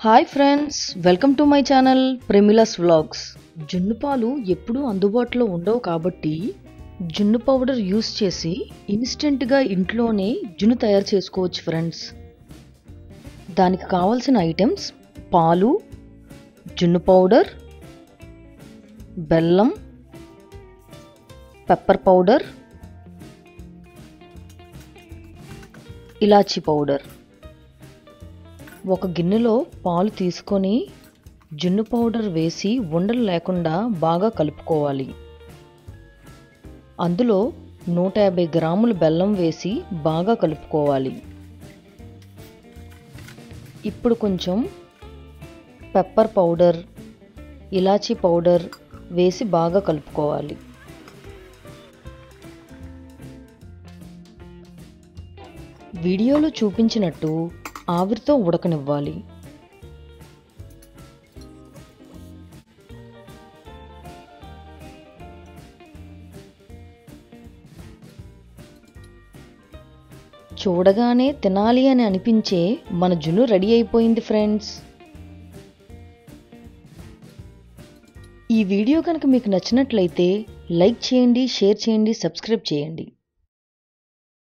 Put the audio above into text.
Hi friends, welcome to my channel Premila's vlogs. జున్ను పాలు ఎప్పుడూ అందుబాటులో ఉండవు కాబట్టి జున్ను పౌడర్ యూస్ చేసి ఇన్స్టెంట్గా ఇంట్లోనే జున్ను తయారు చేసుకోవచ్చు ఫ్రెండ్స్. దానికి కావాల్సిన ఐటమ్స్ పాలు, జున్ను పౌడర్, బెల్లం, పెప్పర్ పౌడర్, ఇలాచీ పౌడర్. ఒక గిన్నెలో పాలు తీసుకొని జున్ను పౌడర్ వేసి ఉండలు లేకుండా బాగా కలుపుకోవాలి. అందులో 150 గ్రాముల బెల్లం వేసి బాగా కలుపుకోవాలి. ఇప్పుడు కొంచెం పెప్పర్ పౌడర్, ఇలాచీ పౌడర్ వేసి బాగా కలుపుకోవాలి. వీడియోలో చూపించినట్టు ఆవిరితో ఉడకనివ్వాలి. చూడగానే తినాలి అని అనిపించే మన జున్ను రెడీ అయిపోయింది ఫ్రెండ్స్. ఈ వీడియో కనుక మీకు నచ్చినట్లయితే లైక్ చేయండి, షేర్ చేయండి, సబ్స్క్రైబ్ చేయండి.